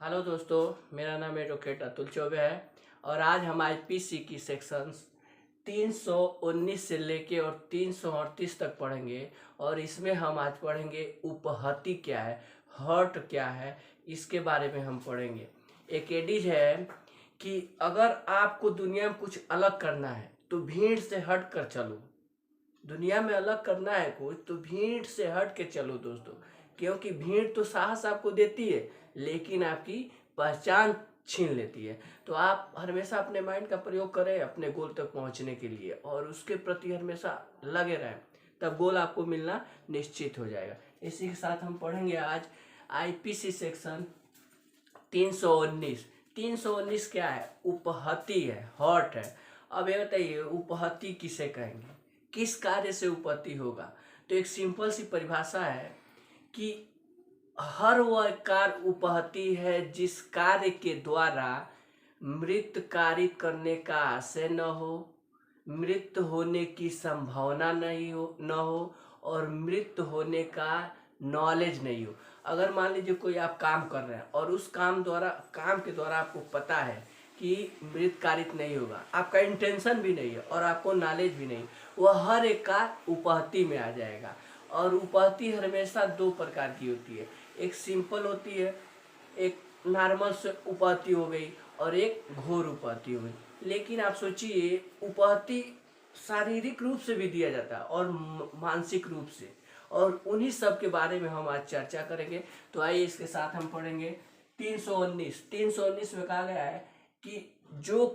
Hello दोस्तों, मेरा नाम एडवोकेट अतुल चौबे है और आज हम आईपीसी की सेक्शंस 319 से लेके और 338 तक पढ़ेंगे। और इसमें हम आज पढ़ेंगे उपहति क्या है, हर्ट क्या है, इसके बारे में हम पढ़ेंगे। एक एडिज है कि अगर आपको दुनिया में कुछ अलग करना है तो भीड़ से हट कर चलो। दुनिया में अलग करना है कुछ तो भीड़ से हट के चलो दोस्तों, क्योंकि भीड़ तो साहस आपको देती है लेकिन आपकी पहचान छीन लेती है। तो आप हमेशा अपने माइंड का प्रयोग करें अपने गोल तक पहुंचने के लिए और उसके प्रति हमेशा लगे रहें, तब गोल आपको मिलना निश्चित हो जाएगा। इसी के साथ हम पढ़ेंगे आज आईपीसी सेक्शन 319। 319 क्या है? उपहति है, हॉट है। अब ये बताइए उपहति किसे कहेंगे, किस कार्य से उपहति होगा? तो एक सिंपल सी परिभाषा है कि हर वह कार्य उपहति है जिस कार्य के द्वारा मृत कारित करने का आशय न हो, मृत होने की संभावना नहीं हो न हो और मृत होने का नॉलेज नहीं हो। अगर मान लीजिए कोई आप काम कर रहे हैं और उस काम के द्वारा आपको पता है कि मृत कारित नहीं होगा, आपका इंटेंशन भी नहीं है और आपको नॉलेज भी नहीं, वह हर एक का उपहति में आ जाएगा। और उपहति हमेशा दो प्रकार की होती है, एक सिंपल होती है, एक नॉर्मल से उपहति हो गई और एक घोर उपहति हो गई। लेकिन आप सोचिए उपहति शारीरिक रूप से भी दिया जाता है और मानसिक रूप से, और उन्हीं सब के बारे में हम आज चर्चा करेंगे। तो आइए इसके साथ हम पढ़ेंगे 319 में कहा गया है कि जो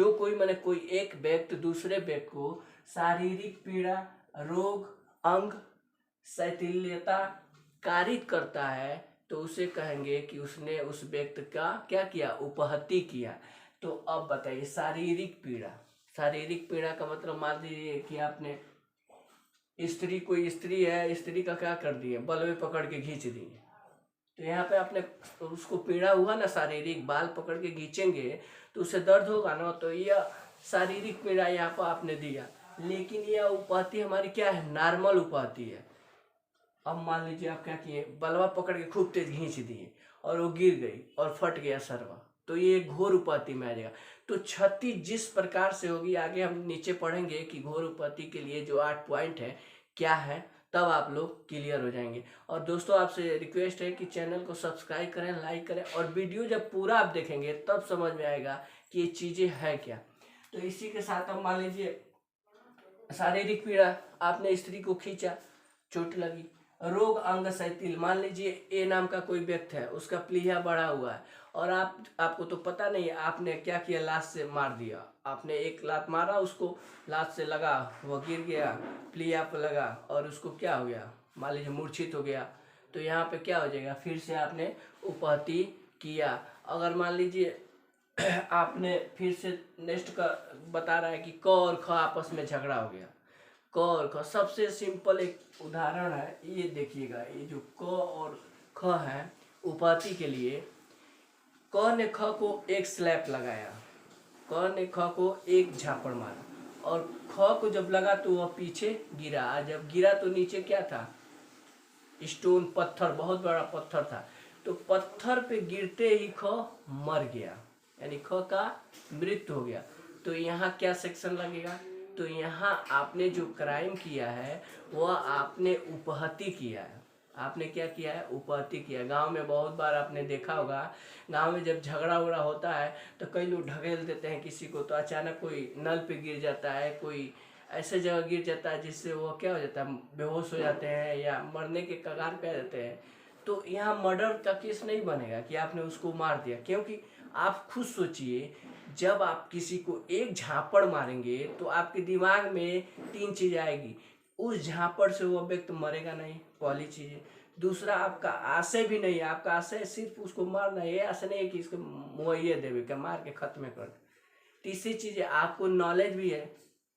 कोई माने कोई एक व्यक्ति दूसरे व्यक्ति को शारीरिक पीड़ा, रोग, अंग शिथिलता कारित करता है तो उसे कहेंगे कि उसने उस व्यक्ति का क्या किया, उपहति किया। तो अब बताइए शारीरिक पीड़ा, शारीरिक पीड़ा का मतलब मान लीजिए कि आपने कोई स्त्री है, स्त्री का क्या कर दिए, बलवे पकड़ के खींच दिए, तो यहाँ पे आपने उसको पीड़ा हुआ ना, शारीरिक बाल पकड़ के खींचेंगे तो उसे दर्द होगा ना, तो यह शारीरिक पीड़ा यहाँ पर आपने दिया। लेकिन यह उपहति हमारी क्या है, नॉर्मल उपहति है। अब मान लीजिए आप क्या किए, बलवा पकड़ के खूब तेज खींच दिए और वो गिर गई और फट गया सरवा, तो ये घोर उपहति में आ जाएगा। तो क्षति जिस प्रकार से होगी आगे हम नीचे पढ़ेंगे कि घोर उपहति के लिए जो 8 पॉइंट है क्या है, तब आप लोग क्लियर हो जाएंगे। और दोस्तों आपसे रिक्वेस्ट है कि चैनल को सब्सक्राइब करें, लाइक करें, और वीडियो जब पूरा आप देखेंगे तब समझ में आएगा कि ये चीज़ें है क्या। तो इसी के साथ हम मान लीजिए शारीरिक पीड़ा, आपने स्त्री को खींचा, चोट लगी। रोग अंग शिथिल, मान लीजिए ए नाम का कोई व्यक्ति है, उसका प्लीहा बढ़ा हुआ है और आपको तो पता नहीं है, आपने क्या किया, लात से मार दिया, आपने एक लात मारा उसको, लात से लगा, वो गिर गया, प्लीहा पर लगा और उसको क्या हो गया, मान लीजिए मूर्छित हो गया। तो यहाँ पे क्या हो जाएगा, फिर से आपने उपहति किया। अगर मान लीजिए आपने फिर से नेक्स्ट का बता रहा है कि क और ख आपस में झगड़ा हो गया, क और ख सबसे सिंपल एक उदाहरण है, ये देखिएगा, ये जो क और ख है उपहति के लिए, क ने ख को एक स्लैप लगाया, क ने ख को एक झापड़ मारा और ख को जब लगा तो वह पीछे गिरा। जब गिरा तो नीचे क्या था, स्टोन, पत्थर, बहुत बड़ा पत्थर था। तो पत्थर पे गिरते ही ख मर गया, यानी ख का मृत्यु हो गया। तो यहाँ क्या सेक्शन लगेगा, तो यहाँ आपने जो क्राइम किया है वह आपने उपहति किया है। आपने क्या किया है, उपहति किया। गांव में बहुत बार आपने देखा होगा, गांव में जब झगड़ा उगड़ा होता है तो कई लोग ढकेल देते हैं किसी को, तो अचानक कोई नल पे गिर जाता है, कोई ऐसे जगह गिर जाता है जिससे वो क्या हो जाता है, बेहोश हो जाते हैं या मरने के कगार पे आ जाते हैं। तो यहाँ मर्डर का केस नहीं बनेगा कि आपने उसको मार दिया, क्योंकि आप खुद सोचिए, जब आप किसी को एक झापड़ मारेंगे तो आपके दिमाग में 3 चीज़ आएगी। उस झापड़ से वो व्यक्ति मरेगा नहीं, पहली चीज़ है। दूसरा, आपका आशय भी नहीं है, आपका आशय सिर्फ उसको मारना है, ये आशय नहीं है कि इसको मुआवजा देवे का, मार के खत्म कर। तीसरी चीज़ है, आपको नॉलेज भी है।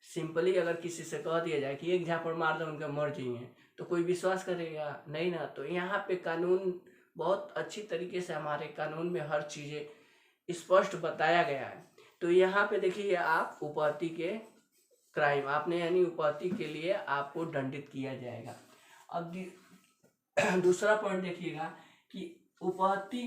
सिंपली अगर किसी से कह दिया जाए कि एक झापड़ मार दो उनका मर जाइए, तो कोई विश्वास करेगा नहीं ना। तो यहाँ पे कानून बहुत अच्छी तरीके से, हमारे कानून में हर चीज़ें स्पष्ट बताया गया है। तो यहाँ पे देखिए आप उपहति के क्राइम आपने, यानी उपहति के लिए आपको दंडित किया जाएगा। अब दूसरा पॉइंट देखिएगा कि उपहति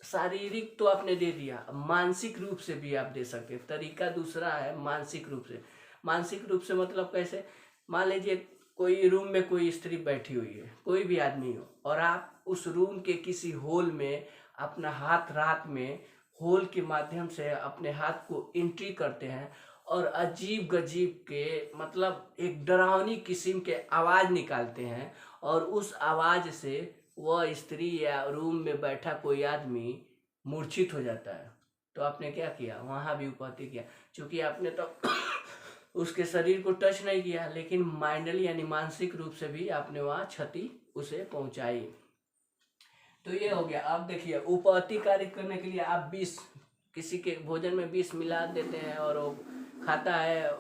शारीरिक तो आपने दे दिया, मानसिक रूप से भी आप दे सकते हैं। तरीका दूसरा है मानसिक रूप से। मानसिक रूप से मतलब कैसे, मान लीजिए कोई रूम में कोई स्त्री बैठी हुई है, कोई भी आदमी हो, और आप उस रूम के किसी होल में अपना हाथ रात में होल के माध्यम से अपने हाथ को एंट्री करते हैं और अजीब गजीब के मतलब एक डरावनी किस्म के आवाज़ निकालते हैं, और उस आवाज़ से वह स्त्री या रूम में बैठा कोई आदमी मूर्छित हो जाता है, तो आपने क्या किया, वहाँ भी उपहति किया। क्योंकि आपने तो उसके शरीर को टच नहीं किया, लेकिन माइंडली यानी मानसिक रूप से भी आपने वहाँ क्षति उसे पहुँचाई। तो ये हो गया। अब देखिए उपहति कार्य करने के लिए आप विष, किसी के भोजन में विष मिला देते हैं और वो खाता है,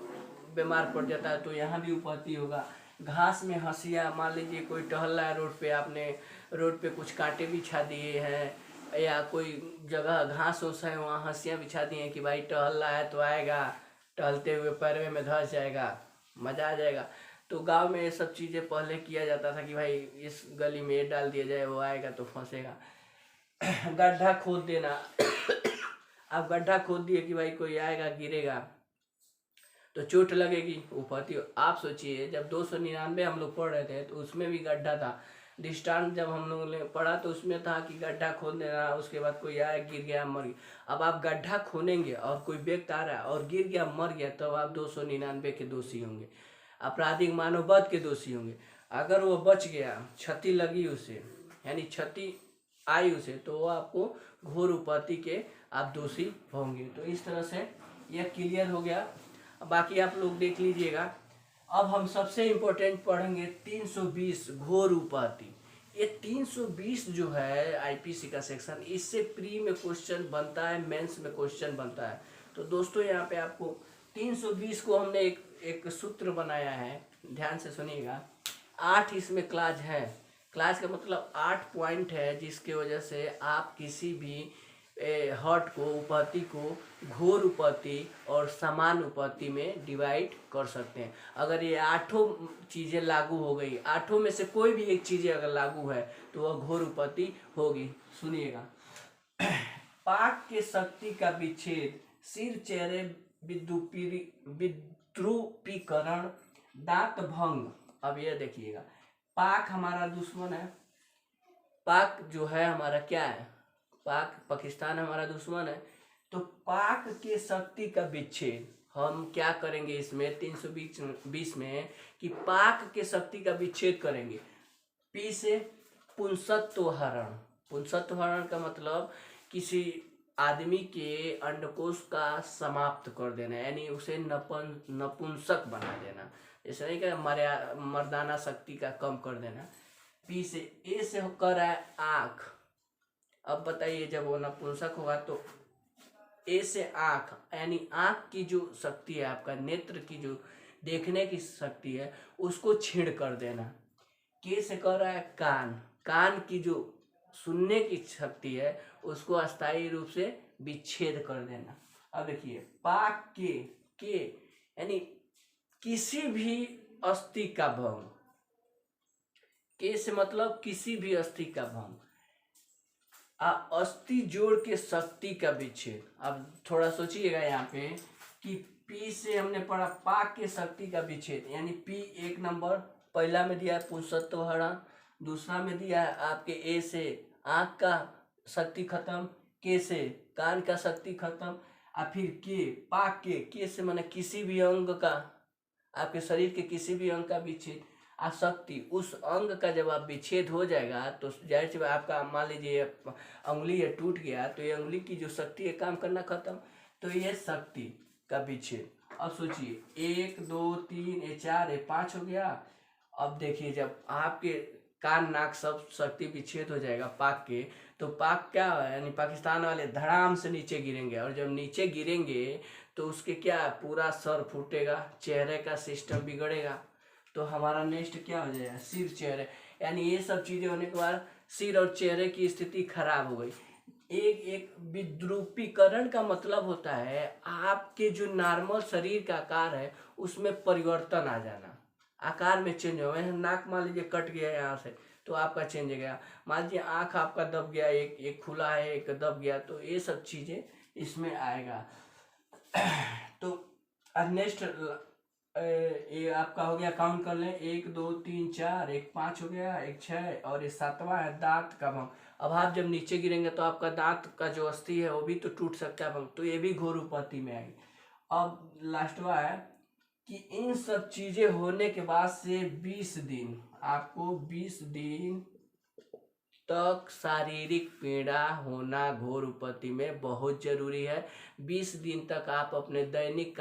बीमार पड़ जाता है, तो यहाँ भी उपहति होगा। घास में हंसिया, मान लीजिए कोई टहल रहा है रोड पे, आपने रोड पे कुछ कांटे बिछा दिए हैं या कोई जगह घास ओस है वहाँ हंसियाँ बिछा दिए हैं कि भाई टहल रहा है तो आएगा, टहलते हुए पैरवे में धंस जाएगा, मजा आ जाएगा। तो गांव में ये सब चीज़ें पहले किया जाता था कि भाई इस गली में ये डाल दिया जाए, वो आएगा तो फंसेगा। गड्ढा खोद देना आप गड्ढा खोद दिए कि भाई कोई आएगा गिरेगा तो चोट लगेगी, उपहति। आप सोचिए जब 299 हम लोग पढ़ रहे थे तो उसमें भी गड्ढा था। दृष्टांत जब हम लोगों ने पढ़ा तो उसमें था कि गड्ढा खोद देना, उसके बाद कोई आया गिर गया मर गया। अब आप गड्ढा खोदेंगे और कोई व्यक्ति आ रहा है और गिर गया मर गया, तब आप 299 के दोषी होंगे, आपराधिक मानववध के दोषी होंगे। अगर वो बच गया, क्षति लगी उसे, यानी क्षति आई उसे, तो वो आपको घोर उपहति के आप दोषी होंगे। तो इस तरह से यह क्लियर हो गया। बाकी आप लोग देख लीजिएगा। अब हम सबसे इम्पोर्टेंट पढ़ेंगे 320 घोर उपहति। ये 320 जो है आईपीसी का सेक्शन, इससे प्री में क्वेश्चन बनता है, मेंस में क्वेश्चन बनता है। तो दोस्तों यहाँ पे आपको 320 को हमने एक सूत्र बनाया है, ध्यान से सुनिएगा। 8 इसमें क्लास है। क्लास का मतलब 8 पॉइंट है, जिसके वजह से आप किसी भी हट को, उपहति को घोर उपहति और समान उपहति में डिवाइड कर सकते हैं। अगर ये 8 चीज़ें लागू हो गई, 8 में से कोई भी एक चीज़ें अगर लागू है तो वह घोर उपहति होगी। सुनिएगा। पाक के शक्ति का विच्छेद, सिर चेहरे विद्रुपीकरण, दांत भंग। अब ये देखिएगा, पाक हमारा दुश्मन है। पाक जो है हमारा क्या है, पाकिस्तान हमारा दुश्मन है। तो पाक के शक्ति का विच्छेद हम क्या करेंगे इसमें 320 में कि पाक के शक्ति का विच्छेद करेंगे। पी से पुंसत्व हरण। पुंसत्व हरण का मतलब किसी आदमी के अंडकोश का समाप्त कर देना, यानी उसे नपुंसक बना देना। जैसे नहीं कि मर्दाना शक्ति का कम कर देना। पी से ए से होकर है आँख। अब बताइए जब वो नपुंसक होगा तो ए से आँख, यानी आँख की जो शक्ति है, आपका नेत्र की जो देखने की शक्ति है, उसको छीण कर देना। के से कर रहा है कान। कान की जो सुनने की शक्ति है उसको अस्थायी रूप से विच्छेद कर देना। अब देखिए पाक के यानी किसी भी अस्थि का भंग। के से मतलब किसी भी अस्थि का भंग। अस्थि जोड़ के शक्ति का विच्छेद। अब थोड़ा सोचिएगा यहाँ पे कि पी से हमने पढ़ा पाक के शक्ति का विच्छेद, यानी पी 1 नंबर पहला में दिया है पुंसत्व हरण, दूसरा में दिया है आपके ए से आँख का शक्ति खत्म, के से कान का शक्ति खत्म, और फिर के पाक के से माने किसी भी अंग का, आपके शरीर के किसी भी अंग का विच्छेद। आसक्ति, उस अंग का जब आप विच्छेद हो जाएगा तो जाहिर सी आपका मान लीजिए अंगुली ये टूट गया तो ये अंगुली की जो शक्ति है काम करना खत्म, तो ये शक्ति का विच्छेद। अब सोचिए 1 2 3 ये 4 ये 5 हो गया। अब देखिए जब आपके कान नाक सब शक्ति विच्छेद हो जाएगा पाक के, तो पाक क्या है, यानी पाकिस्तान वाले धड़ाम से नीचे गिरेंगे, और जब नीचे गिरेंगे तो उसके क्या पूरा सर फूटेगा, चेहरे का सिस्टम बिगड़ेगा। तो हमारा नेक्स्ट क्या हो जाएगा, सिर चेहरे, यानी ये सब चीज़ें होने के बाद सिर और चेहरे की स्थिति खराब हो गई। एक विद्रुपीकरण का मतलब होता है आपके जो नॉर्मल शरीर का आकार है उसमें परिवर्तन आ जाना, आकार में चेंज हो। नाक मान लीजिए कट गया यहाँ से तो आपका चेंज हो गया। मान लीजिए आँख आपका दब गया, एक खुला है एक दब गया, तो ये सब चीज़ें इसमें आएगा। तो नेक्स्ट ये आपका हो गया, काउंट कर लें, 1 2 3 4, एक 5 हो गया, एक 6 और ये 7वां है दांत का भंग। अब आप जब नीचे गिरेंगे तो आपका दांत का जो अस्थि है वो भी तो टूट सकता है भंग, तो ये भी घोर उपपत्ति में आएगी। अब लास्टवा है कि इन सब चीजें होने के बाद से 20 दिन, आपको 20 दिन तक शारीरिक पीड़ा होना घोर उपपत्ति में बहुत जरूरी है। 20 दिन तक आप अपने दैनिक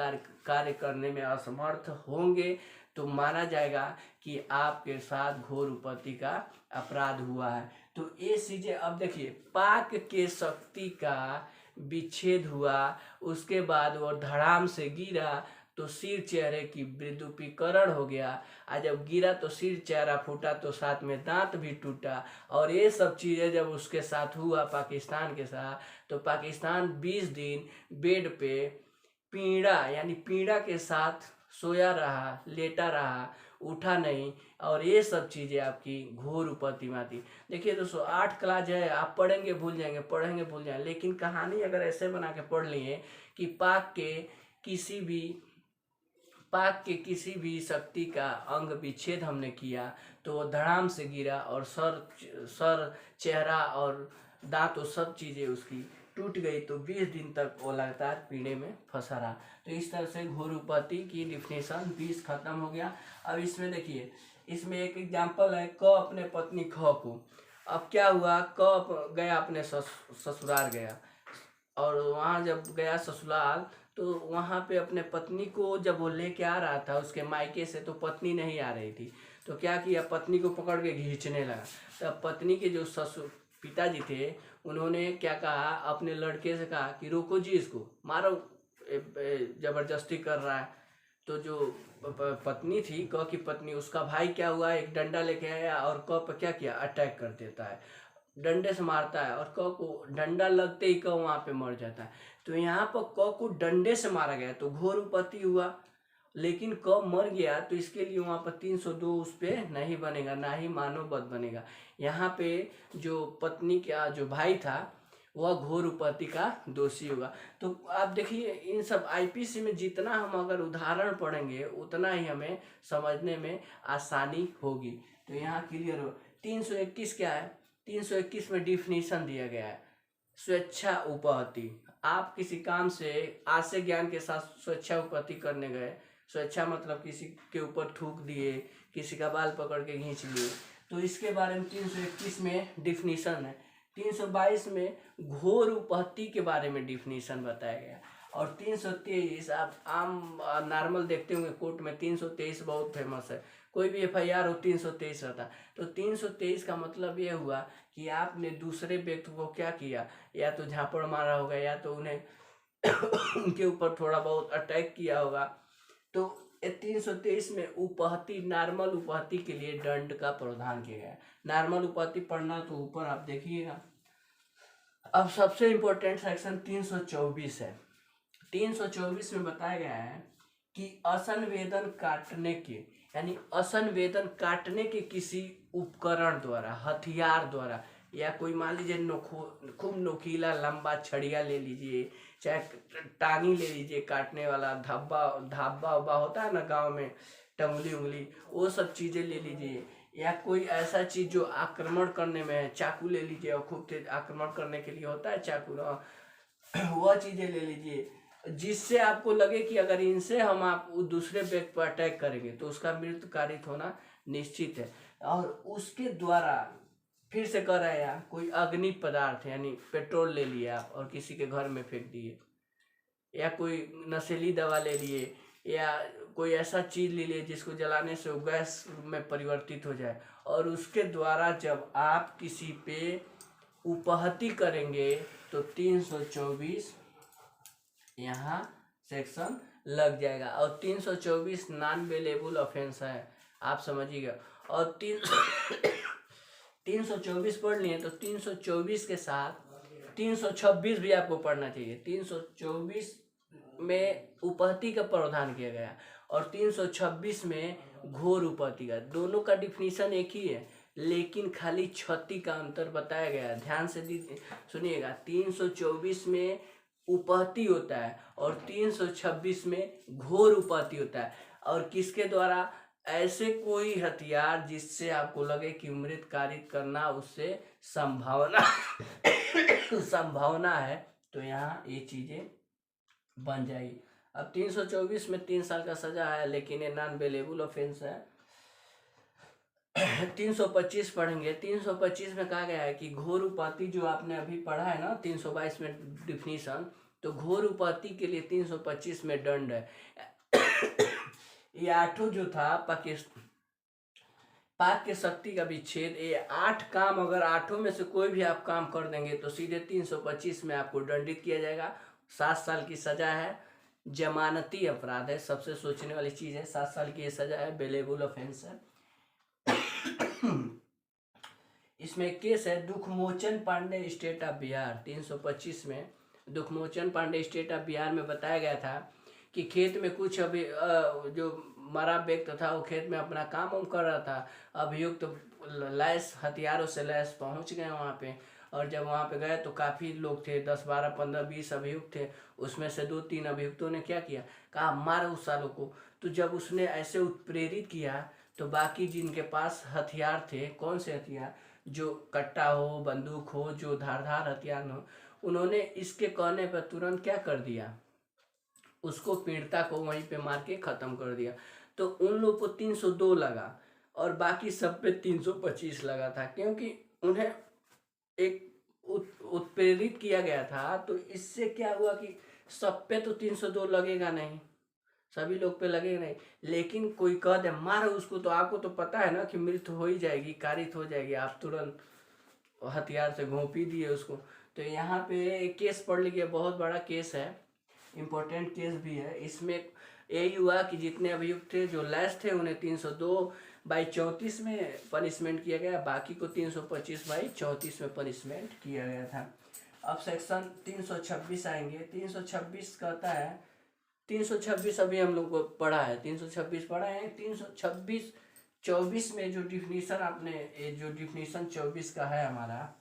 कार्य करने में असमर्थ होंगे तो माना जाएगा कि आपके साथ घोर उपपत्ति का अपराध हुआ है। तो ये चीजें, अब देखिए, पाक के शक्ति का विच्छेद हुआ, उसके बाद वो धड़ाम से गिरा तो सिर चेहरे की विद्युतीकरण हो गया, और जब गिरा तो सिर चेहरा फूटा तो साथ में दांत भी टूटा। और ये सब चीज़ें जब उसके साथ हुआ पाकिस्तान के साथ, तो पाकिस्तान 20 दिन बेड पे पीड़ा यानी पीड़ा के साथ सोया रहा, लेटा रहा, उठा नहीं, और ये सब चीज़ें आपकी घोर उपपत्ति में आती। देखिए दोस्तों, 8 क्लास है, आप पढ़ेंगे भूल जाएंगे, पढ़ेंगे भूल जाएंगे, लेकिन कहानी अगर ऐसे बना के पढ़ लिए कि पाक के किसी भी शक्ति का अंग विच्छेद हमने किया तो वो धड़ाम से गिरा और सर चेहरा और दांत और सब चीज़ें उसकी टूट गई, तो 20 दिन तक वो लगातार पीड़े में फंसा रहा। तो इस तरह से घोर उपपत्ति की डिफिनेशन 20 खत्म हो गया। अब इसमें देखिए, इसमें एक एग्जाम्पल है, क अपने पत्नी ख को। अब क्या हुआ, क गया अपने ससुराल गया, और वहाँ जब गया ससुराल तो वहाँ पे अपने पत्नी को जब वो लेके आ रहा था उसके मायके से, तो पत्नी नहीं आ रही थी, तो क्या किया, पत्नी को पकड़ के खींचने लगा। तब पत्नी के जो पिताजी थे उन्होंने क्या कहा, अपने लड़के से कहा कि रोको जी, इसको मारो, जबरदस्ती कर रहा है। तो जो पत्नी थी, क की पत्नी, उसका भाई क्या हुआ, एक डंडा लेके आया और क पे क्या किया, अटैक कर देता है, डंडे से मारता है, और क को डंडा लगते ही क वहाँ पे मर जाता है। तो यहाँ पर क को डंडे से मारा गया तो घोर उपपत्ति हुआ, लेकिन क मर गया तो इसके लिए वहाँ पर 302 उस पर नहीं बनेगा, ना ही मानव वध बनेगा। यहाँ पे जो पत्नी का जो भाई था वह घोर उपपत्ति का दोषी होगा। तो आप देखिए, इन सब आईपीसी में जितना हम अगर उदाहरण पढ़ेंगे उतना ही हमें समझने में आसानी होगी। तो यहाँ क्लियर हो। 321 क्या है, 321 में डिफिनीशन दिया गया है, स्वेच्छा उपपत्ति। आप किसी काम से आशय ज्ञान के साथ स्वेच्छा उपपत्ति करने गए, स्वेच्छा मतलब किसी के ऊपर थूक दिए, किसी का बाल पकड़ के खींच लिए, तो इसके बारे में 321 में डिफिनीशन है। 322 में घोर उपपत्ति के बारे में डिफिनीशन बताया गया। और 323 आप आम नॉर्मल देखते होंगे कोर्ट में, 323 बहुत फेमस है, कोई भी एफआईआर हो 323 रहता। तो 323 का मतलब ये हुआ कि आपने दूसरे व्यक्ति को क्या किया, या तो झापड़ मारा होगा, या तो उन्हें उनके ऊपर थोड़ा बहुत अटैक किया होगा। तो 323 में उपपत्ति, नॉर्मल उपपत्ति के लिए दंड का प्रावधान किया गया। नॉर्मल उपपत्ति पढ़ना तो ऊपर आप देखिएगा। अब सबसे इम्पोर्टेंट सेक्शन 324 है। 324 में बताया गया है कि असंवेदन काटने के, यानी असंवेदन काटने के किसी उपकरण द्वारा, हथियार द्वारा, या कोई मान लीजिए खूब नोकीला लंबा छड़िया ले लीजिए, चाहे टांगी ले लीजिए, काटने वाला धाब्बा उब्बा होता है ना गांव में, टंगली उंगली, वो सब चीज़ें ले लीजिए, या कोई ऐसा चीज़ जो आक्रमण करने में है, चाकू ले लीजिए, और खूब तेज आक्रमण करने के लिए होता है चाकू ना, वह चीज़ें ले लीजिए जिससे आपको लगे कि अगर इनसे हम आप दूसरे व्यक्ति पर अटैक करेंगे तो उसका मृत्यु कारित होना निश्चित है। और उसके द्वारा फिर से कर रहे हैं, कोई अग्नि पदार्थ यानी पेट्रोल ले लिया आप और किसी के घर में फेंक दिए, या कोई नशीली दवा ले लिए, या कोई ऐसा चीज़ ले लिए जिसको जलाने से वो गैस में परिवर्तित हो जाए, और उसके द्वारा जब आप किसी पे उपहति करेंगे तो 324 यहाँ सेक्शन लग जाएगा। और 324 नॉन बेलेबल ऑफेंस है, आप समझिएगा। और 324 पढ़ लिए तो 324 के साथ 326 भी आपको पढ़ना चाहिए। 324 में उपहति का प्रावधान किया गया और 326 में घोर उपहति का, दोनों का डिफिनीशन एक ही है। लेकिन खाली क्षति का अंतर बताया गया है। ध्यान से सुनिएगा, 324 में उपहति होता है और 326 में घोर उपहति होता है। और किसके द्वारा? ऐसे कोई हथियार जिससे आपको लगे कि मृत कारित करना उससे संभावना संभावना है, तो यहाँ ये चीजें बन जाएगी। अब 324 में 3 साल का सजा है, लेकिन ये नॉन बेलेबल ऑफेंस है। 325 पढ़ेंगे। 325 में कहा गया है कि घोर उपहति, जो आपने अभी पढ़ा है ना 322 में डिफिनीशन, तो घोर उपहति के लिए 325 में दंड है। ये आठों जो था पाक के शक्ति का विच्छेद, ये 8 काम, अगर आठों में से कोई भी आप काम कर देंगे तो सीधे 325 में आपको दंडित किया जाएगा। 7 साल की सजा है, जमानती अपराध है, सबसे सोचने वाली चीज है। 7 साल की ये सजा है, बेलेबल ऑफेंस है। इसमें केस है दुखमोचन पांडे स्टेट ऑफ बिहार। 325 में दुखमोचन पांडे स्टेट ऑफ बिहार में बताया गया था कि खेत में कुछ अभी जो मरा व्यक्ति था वो खेत में अपना काम वाम कर रहा था। अभियुक्त लैस हथियारों से लैस पहुंच गए वहाँ पे, और जब वहाँ पे गए तो काफ़ी लोग थे, 10, 12, 15, 20 अभियुक्त थे। उसमें से 2-3 अभियुक्तों ने क्या किया, कहा मारो उस सालों को। तो जब उसने ऐसे उत्प्रेरित किया तो बाकी जिनके पास हथियार थे, कौन से हथियार, जो कट्टा हो, बंदूक हो, जो धारदार हथियार हो, उन्होंने इसके कहने पर तुरंत क्या कर दिया, उसको पीड़िता को वहीं पे मार के ख़त्म कर दिया। तो उन लोग को 302 लगा और बाकी सब पे 325 लगा था, क्योंकि उन्हें एक उत्प्रेरित किया गया था। तो इससे क्या हुआ कि सब पे तो 302 लगेगा नहीं, सभी लोग पे लगेगा नहीं, लेकिन कोई कह दे मारो उसको, तो आपको तो पता है ना कि मृत्यु हो ही जाएगी, कारित हो जाएगी, आप तुरंत हथियार से घोंप ही दिए उसको। तो यहाँ पे एक केस पढ़ लीजिए, बहुत बड़ा केस है, इम्पोर्टेंट केस भी है। इसमें यही हुआ कि जितने अभियुक्त थे जो लैस थे उन्हें 302/34 में पनिशमेंट किया गया, बाकी को 325/34 में पनिशमेंट किया गया था। अब सेक्शन 326 आएंगे। 326 कहता है, 326 अभी हम लोग को पढ़ा है, 326 पढ़ा है। 326/24 में जो डिफिनीशन आपने, ये जो डिफिनीशन 24 का है हमारा,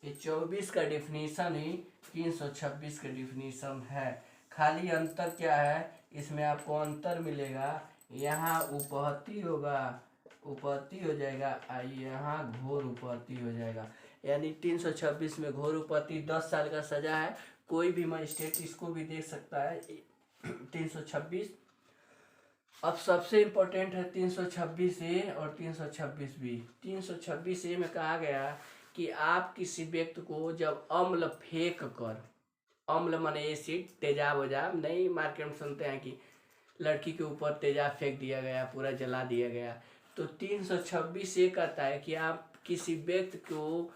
ये 24 का डिफिनीशन ही 326 का डिफिनीशन है। खाली अंतर क्या है, इसमें आपको अंतर मिलेगा, यहाँ उपहति होगा, उपहति हो जाएगा, यहाँ घोर उपहति हो जाएगा। यानी 326 में घोर उपहति 10 साल का सजा है। कोई भी मजिस्ट्रेट इसको भी देख सकता है। 326। अब सबसे इम्पोर्टेंट है 326A और 326B। 326A में कहा गया कि आप किसी व्यक्ति को जब अम्ल फेंक कर, अम्ल माने एसिड, तेजाब वजाब नहीं, मार्केट में सुनते हैं कि लड़की के ऊपर तेजाब फेंक दिया गया, पूरा जला दिया गया, तो 326 कहता है कि आप किसी व्यक्ति को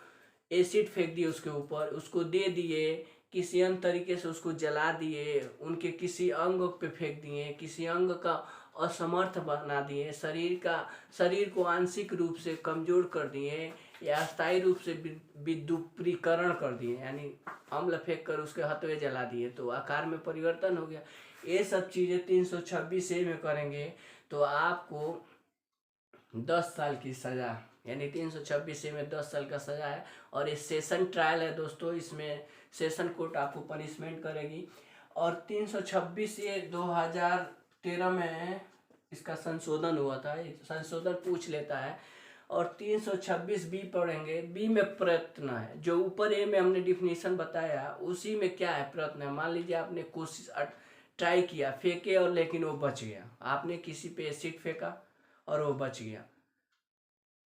एसिड फेंक दिए उसके ऊपर, उसको दे दिए, किसी अन्य तरीके से उसको जला दिए, उनके किसी अंग पे फेंक दिए, किसी अंग का असमर्थ बना दिए, शरीर को आंशिक रूप से कमजोर कर दिए, या अस्थायी रूप से विद्युपीकरण कर दिए, यानी अम्ल फेंक कर उसके हथवे जला दिए तो आकार में परिवर्तन हो गया। ये सब चीज़ें 326A में करेंगे तो आपको 10 साल की सज़ा, यानी 326A में 10 साल का सज़ा है। और ये सेशन ट्रायल है दोस्तों, इसमें सेशन कोर्ट आपको पनिशमेंट करेगी। और 326A 2013 में इसका संशोधन हुआ था, संशोधन पूछ लेता है। और 326B पढ़ेंगे। बी में प्रयत्न है, जो ऊपर ए में हमने डिफिनीशन बताया उसी में क्या है, प्रयत्न है। मान लीजिए आपने कोशिश ट्राई किया, फेंके और लेकिन वो बच गया, आपने किसी पे एसिड फेंका और वो बच गया,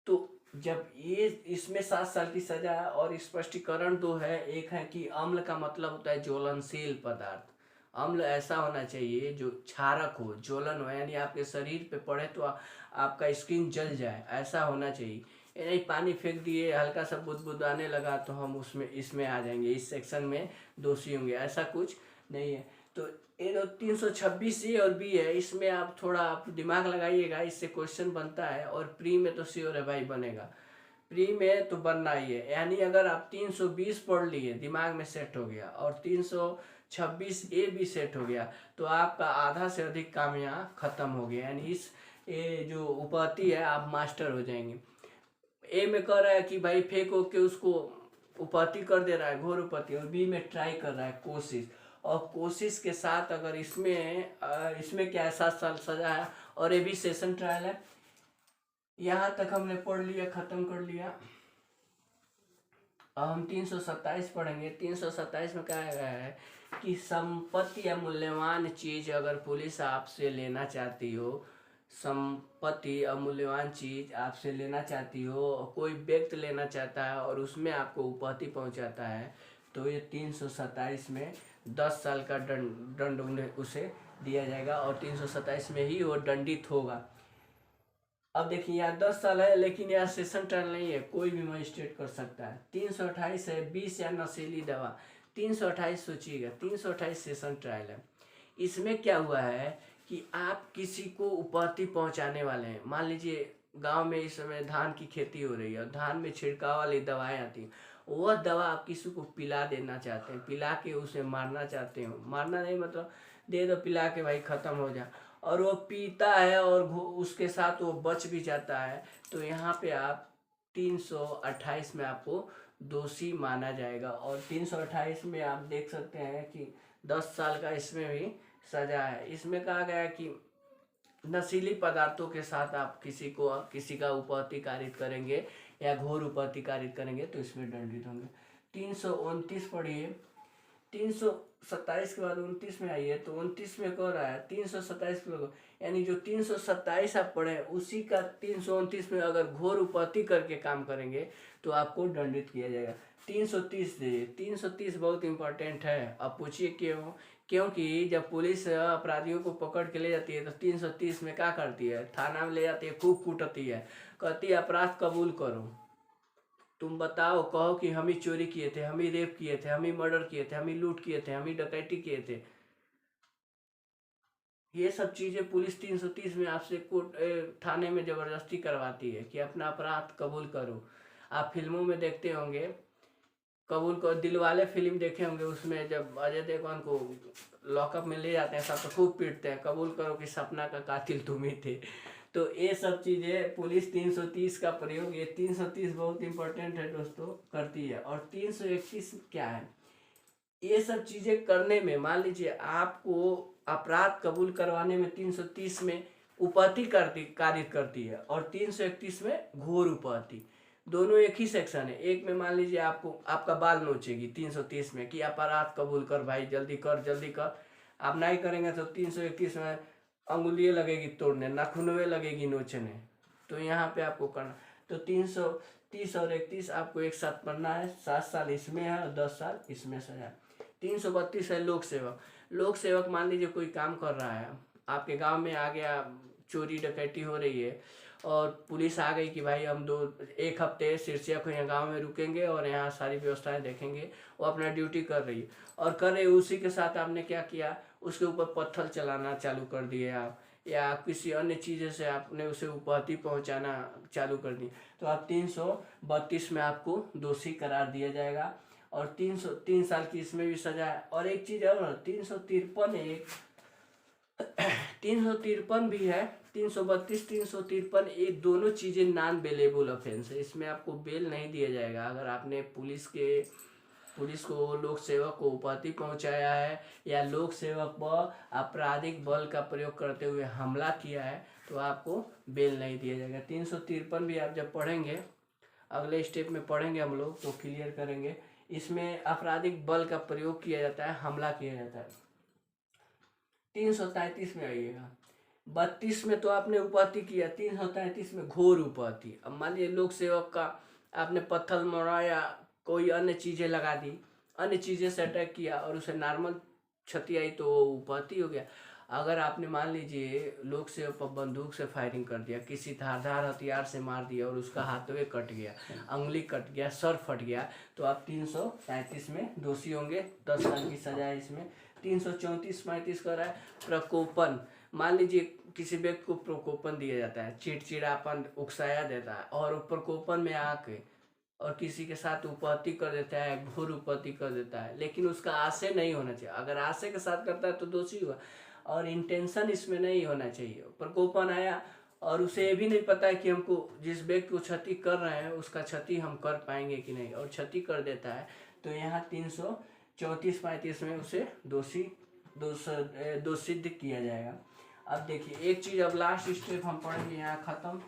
तो जब ये इसमें 7 साल की सजा है। और स्पष्टीकरण 2 है। एक है कि अम्ल का मतलब होता है ज्वलनशील पदार्थ। अम्ल ऐसा होना चाहिए जो क्षारक हो, ज्वलन हो, यानी आपके शरीर पे पड़े तो आपका स्किन जल जाए, ऐसा होना चाहिए। नहीं पानी फेंक दिए, हल्का सा बुदबुदाने लगा तो हम उसमें इसमें आ जाएंगे, इस सेक्शन में दोषी होंगे, ऐसा कुछ नहीं है। तो ये 326A और B है, इसमें आप थोड़ा आप दिमाग लगाइएगा, इससे क्वेश्चन बनता है। और प्री में तो श्योर है भाई बनेगा, प्री में तो बनना ही है। यानी अगर आप 320 पढ़ लिए, दिमाग में सेट हो गया, और 326A भी सेट हो गया, तो आपका आधा से अधिक काम यहाँ खत्म हो गया। यानी इस ये जो उपाधि है आप मास्टर हो जाएंगे। ए में कह रहा है कि भाई फेंक हो के उसको उपहति कर दे रहा है, घोर उपहति, और बी में ट्राई कर रहा है, कोशिश। और कोशिश के साथ अगर इसमें क्या है, 7 साल सजा है, और ये भी सेशन ट्रायल है। यहाँ तक हमने पढ़ लिया, खत्म कर लिया। अब हम 327 पढ़ेंगे। 327 में कहा गया है कि संपत्ति या मूल्यवान चीज अगर पुलिस आपसे लेना चाहती हो, संपत्ति अमूल्यवान चीज आपसे लेना चाहती हो, कोई व्यक्ति लेना चाहता है और उसमें आपको उपहति पहुंचाता है, तो ये 327 में 10 साल का दंड उसे दिया जाएगा, और 327 में ही वो दंडित होगा। अब देखिए यहाँ 10 साल है, लेकिन यहाँ सेशन ट्रायल नहीं है, कोई भी मजिस्ट्रेट कर सकता है। 328 है, 20 या नशीली दवा। 328 सोचिएगा, 328 सेशन ट्रायल है। इसमें क्या हुआ है कि आप किसी को उपहति पहुंचाने वाले हैं। मान लीजिए गांव में इस समय धान की खेती हो रही है और धान में छिड़काव वाली दवाएं आती हैं, वह दवा आप किसी को पिला देना चाहते हैं, पिला के उसे मारना चाहते हो। मारना नहीं मतलब दे दो पिला के, भाई खत्म हो जा, और वो पीता है और उसके साथ वो बच भी जाता है, तो यहाँ पे आप 328 में आपको दोषी माना जाएगा। और 328 में आप देख सकते हैं कि 10 साल का इसमें भी सजा है। इसमें कहा गया है कि नशीली पदार्थों के साथ आप किसी का उपहति कारित करेंगे या घोर उपहति कारित करेंगे तो इसमें दंडित होंगे। 329 पढ़िए। 327 के बाद 29 में आइए, तो 29 में कह रहा है 327 के, यानी जो 327 आप पढ़े उसी का 329 में अगर घोर उपहति करके काम करेंगे तो आपको दंडित किया जाएगा। 330 दे, 330 बहुत इंपॉर्टेंट है। अब पूछिए क्यों? क्योंकि जब पुलिस अपराधियों को पकड़ के ले जाती है तो 330 में क्या करती है, थाना में ले जाती है, खूब कूटती है, कहती है अपराध कबूल करो, तुम बताओ, कहो कि हम ही चोरी किए थे, हम ही रेप किए थे, हम ही मर्डर किए थे, हम ही लूट किए थे, हम ही डकैती किए थे। ये सब चीजें पुलिस 330 में आपसे थाने में जबरदस्ती करवाती है कि अपना अपराध कबूल करो। आप फिल्मों में देखते होंगे, कबूल करो, दिलवाले फिल्म देखे होंगे, उसमें जब अजय देवगन को लॉकअप में ले जाते हैं सब तो खूब पीटते हैं, कबूल करो कि सपना का कातिल तुम ही थे। तो ये सब चीज़ें पुलिस 330 का प्रयोग, ये 330 बहुत इंपॉर्टेंट है दोस्तों, करती है। और 331 क्या है, ये सब चीज़ें करने में, मान लीजिए आपको अपराध कबूल करवाने में 330 में उपहति कारित करती है और 331 में घोर उपहति, दोनों एक ही सेक्शन है। एक में मान लीजिए आपको आपका बाल नोचेगी 330 में कि अपराध कबूल कर भाई, जल्दी कर जल्दी कर, आप नहीं करेंगे तो 331 में अंगुलियाँ लगेगी तोड़ने, नाखूनवे लगेगी नोचने, तो यहाँ पे आपको करना। तो 330 और 31 आपको एक साथ पढ़ना है। 7 साल इसमें है और 10 साल इसमें सजा। 332 है लोक सेवक। लोक सेवक मान लीजिए कोई काम कर रहा है, आपके गांव में आ गया, चोरी डकैती हो रही है और पुलिस आ गई कि भाई हम एक हफ्ते सिरसिया को यहाँ गाँव में रुकेंगे और यहाँ सारी व्यवस्थाएं देखेंगे, वो अपना ड्यूटी कर रही है और कर रही, उसी के साथ आपने क्या किया, उसके ऊपर पत्थर चलाना चालू कर दिए आप, या किसी अन्य चीज़ से आपने उसे उपहति पहुंचाना चालू कर दी, तो आप 332 में आपको दोषी करार दिया जाएगा। और 303 साल की इसमें भी सजा है। और एक चीज़ और 353 भी है, 332 353, ये दोनों चीज़ें नॉन बेलेबल ऑफेंस है, इसमें आपको बेल नहीं दिया जाएगा। अगर आपने पुलिस को, लोक सेवक को उपहति पहुंचाया है या लोक सेवक पर आपराधिक बल का प्रयोग करते हुए हमला किया है तो आपको बेल नहीं दिया जाएगा। 353 भी आप जब पढ़ेंगे, अगले स्टेप में पढ़ेंगे हम लोग तो क्लियर करेंगे। इसमें आपराधिक बल का प्रयोग किया जाता है, हमला किया जाता है। 333 में आइएगा। 32 में तो आपने उपहति किया, 333 में घोर उपहति। अब मान लीजिए लोक सेवक का आपने पत्थर मारा या कोई अन्य चीज़ें लगा दी, अन्य चीज़ें से अटैक किया और उसे नॉर्मल क्षति आई तो उपहति हो गया। अगर आपने मान लीजिए लोक सेवक पर बंदूक से फायरिंग कर दिया, किसी धारदार हथियार से मार दिया और उसका हाथवे कट गया, अंगुली कट गया, सर फट गया, तो आप 333 में दोषी होंगे, 10 साल की सजा है इसमें। 334-35 कर रहा है प्रकोपन। मान लीजिए किसी व्यक्ति को प्रकोपन दिया जाता है, चिड़चिड़ापन उकसाया देता है और वो प्रकोपन में आके और किसी के साथ उपहति कर देता है, घोर उपहति कर देता है, लेकिन उसका आशय नहीं होना चाहिए। अगर आशय के साथ करता है तो दोषी हुआ और इंटेंशन इसमें नहीं होना चाहिए। प्रकोपन आया और उसे ये भी नहीं पता है कि हमको जिस व्यक्ति को क्षति कर रहे हैं उसका क्षति हम कर पाएंगे कि नहीं, और क्षति कर देता है तो यहाँ 334-35 में उसे दोष सिद्ध किया जाएगा। अब देखिए एक चीज़, अब लास्ट स्टेप हम पढ़ेंगे यहाँ खत्म,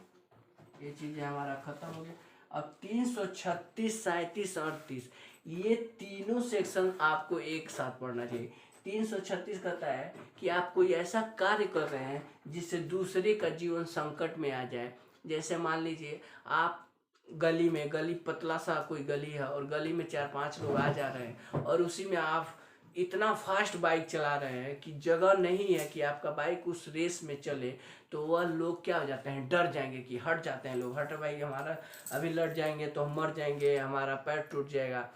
ये चीज़ हमारा खत्म हो गया। अब 336, 37, 38 ये तीनों सेक्शन आपको एक साथ पढ़ना चाहिए। 336 कहता है कि आप कोई ऐसा कार्य कर रहे हैं जिससे दूसरे का जीवन संकट में आ जाए। जैसे मान लीजिए आप गली पतला सा कोई गली है और गली में 4-5 लोग आ जा रहे हैं और उसी में आप इतना फास्ट बाइक चला रहे हैं कि जगह नहीं है कि आपका बाइक उस रेस में चले, तो वह लोग क्या हो जाते हैं, डर जाएंगे कि हट जाते हैं लोग, हट भाई हमारा अभी लड़ जाएंगे तो हम मर जाएंगे, हमारा पैर टूट जाएगा।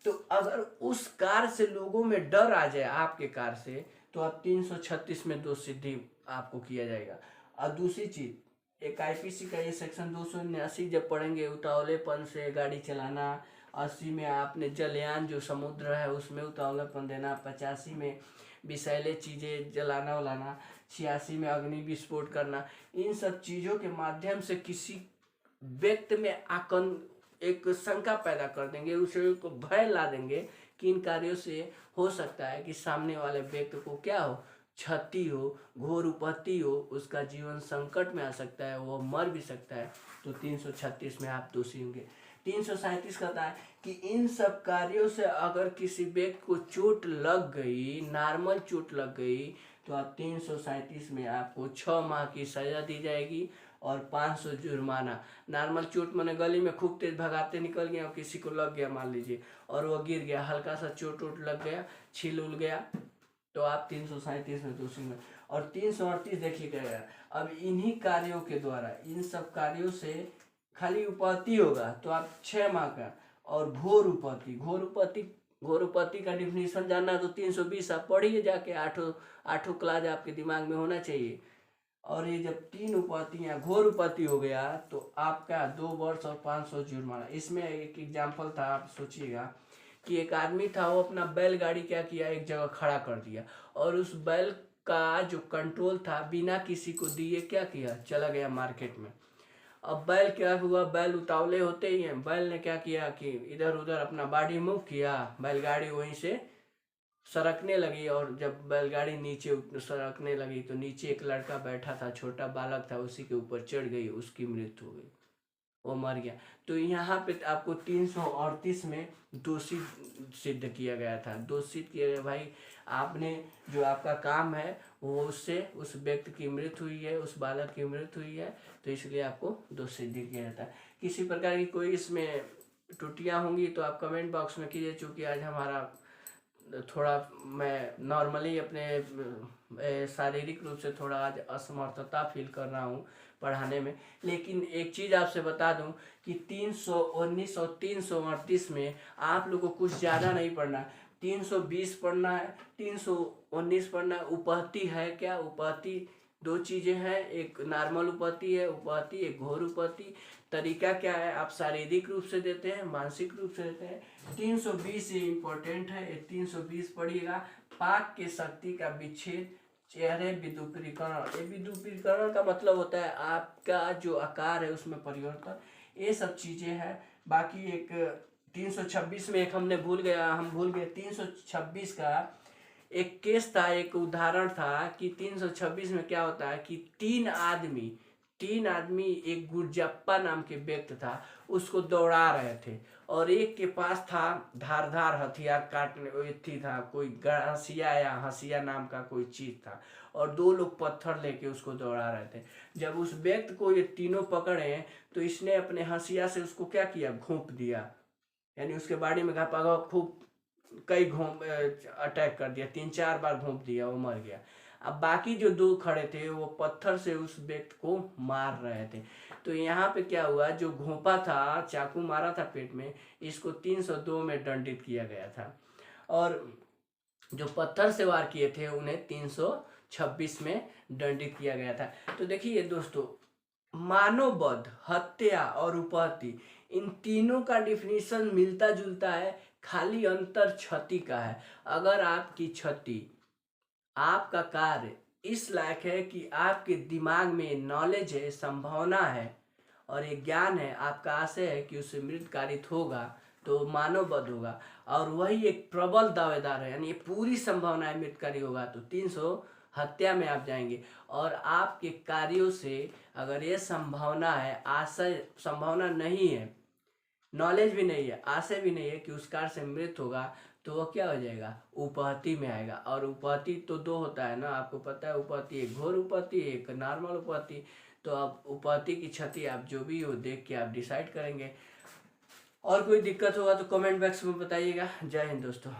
तो अगर उस कार से लोगों में डर आ जाए आपके कार से, तो आप 336 में दोष सिद्धि आपको किया जाएगा। और दूसरी चीज, एक आईपीसी का ये सेक्शन 279 जब पढ़ेंगे, उतावलेपन से गाड़ी चलाना। 80 में आपने जलयान जो समुद्र है उसमें उतावलापन देना। 85 में विषैले चीज़ें जलाना वलाना। 86 में अग्नि विस्फोट करना। इन सब चीज़ों के माध्यम से किसी व्यक्ति में एक शंका पैदा कर देंगे, उसे को भय ला देंगे कि इन कार्यों से हो सकता है कि सामने वाले व्यक्ति को क्या हो, क्षति हो, घोर उपत्ति हो, उसका जीवन संकट में आ सकता है, वो मर भी सकता है। तो 336 में आप दोषी होंगे। 337 कहता है कि इन सब कार्यों से अगर किसी व्यक्ति को चोट लग गई, नॉर्मल चोट लग गई, तो आप 337 में आपको 6 माह की सजा दी जाएगी और 500 जुर्माना। नॉर्मल चोट मैंने गली में खूब तेज भगाते निकल गया और किसी को लग गया मान लीजिए और वो गिर गया, हल्का सा चोट लग गया, छील उल गया, तो आप 337 में दोषी हैं। और 338 देखिएगा, अब इन्हीं कार्यों के द्वारा, इन सब कार्यों से खाली उपपत्ति होगा तो आप 6 माह का। और घोर उपपत्ति का डिफिनीशन जानना है तो 320 आप पढ़िए जाके, आठों क्लास आपके दिमाग में होना चाहिए। और ये जब 3 उपपत्तियाँ घोर उपपत्ति हो गया तो आपका 2 वर्ष और 500 जुर्माना। इसमें एक एग्जाम्पल था, आप सोचिएगा कि एक आदमी था, वो अपना बैलगाड़ी क्या किया, एक जगह खड़ा कर दिया और उस बैल का जो कंट्रोल था बिना किसी को दिए क्या किया, चला गया मार्केट में। अब बैल क्या हुआ, बैल उतावले होते ही हैं, बैल ने क्या किया कि इधर उधर अपना बॉडी मूव किया, बैलगाड़ी वहीं से सरकने लगी और जब बैलगाड़ी नीचे सरकने लगी तो नीचे एक लड़का बैठा था, छोटा बालक था, उसी के ऊपर चढ़ गई, उसकी मृत्यु हो गई, वो मर गया। तो यहाँ पे आपको 338 में दोषी सिद्ध किया गया था। दोषी सिद्ध किया गया, भाई आपने जो आपका काम है वो उससे उस व्यक्ति की मृत्यु हुई है, उस बालक की मृत्यु हुई है, तो इसलिए आपको दोष सिद्ध किया जाता है। किसी प्रकार की कोई इसमें त्रुटियाँ होंगी तो आप कमेंट बॉक्स में कीजिए। चूँकि आज हमारा थोड़ा, मैं नॉर्मली अपने शारीरिक रूप से थोड़ा आज असमर्थता फील कर रहा हूँ पढ़ाने में, लेकिन एक चीज़ आपसे बता दूं कि 319 और 338 में आप लोगों को कुछ ज़्यादा नहीं पढ़ना, 320 पढ़ना है, 319 पढ़ना है। उपपत्ति है क्या, उपपत्ति 2 चीज़ें हैं, एक नॉर्मल उपपत्ति है, उपपत्ति एक घोर उपपत्ति। तरीका क्या है, आप शारीरिक रूप से देते हैं, मानसिक रूप से देते हैं। 320 ये इम्पोर्टेंट है, 320 पढ़िएगा। पाक के शक्ति का विच्छेद, चेहरे विद्युतीकरण। ये विद्युतीकरण का मतलब होता है आपका जो आकार है उसमें परिवर्तन, ये सब चीज़ें हैं। बाकी एक 326 में एक हम भूल गए 326 का एक केस था, एक उदाहरण था कि 326 में क्या होता है कि तीन आदमी एक गुरजप्पा नाम के व्यक्ति था, उसको दौड़ा रहे थे और एक के पास था धारदार हथियार, काटने थी था, कोई हंसिया या हंसिया नाम का कोई चीज था, और 2 लोग पत्थर लेके उसको दौड़ा रहे थे। जब उस व्यक्ति को ये तीनों पकड़े तो इसने अपने हंसिया से उसको क्या किया, घोंप दिया, यानी उसके बाड़ी में घापा खूब कई अटैक कर दिया, 3-4 बार घोंप दिया, वो मर गया। अब बाकी जो 2 खड़े थे वो पत्थर से उस व्यक्ति को मार रहे थे। तो यहाँ पे क्या हुआ, जो घोंपा था, चाकू मारा था पेट में, इसको 302 में दंडित किया गया था और जो पत्थर से वार किए थे उन्हें 326 में दंडित किया गया था। तो देखिए दोस्तों, मानववध, हत्या और उपहत्या, इन तीनों का डिफिनीशन मिलता जुलता है, खाली अंतर क्षति का है। अगर आपकी क्षति, आपका कार्य इस लायक है कि आपके दिमाग में नॉलेज है, संभावना है और ये ज्ञान है, आपका आशय है कि उससे मृत कारित होगा तो मानव वध होगा, और वही एक प्रबल दावेदार है, यानी ये पूरी संभावना है मृतकारी होगा तो 300 हत्या में आप जाएंगे। और आपके कार्यों से अगर ये संभावना है, आशय संभावना नहीं है, नॉलेज भी नहीं है, आशय भी नहीं है कि उस कार्य से मृत होगा, तो वह क्या हो जाएगा, उपहति में आएगा। और उपहति तो दो होता है ना, आपको पता है, उपहति एक घोर उपहति, एक नॉर्मल उपहति। तो अब उपहति की क्षति आप जो भी हो देख के आप डिसाइड करेंगे। और कोई दिक्कत होगा तो कमेंट बॉक्स में बताइएगा। जय हिंद दोस्तों।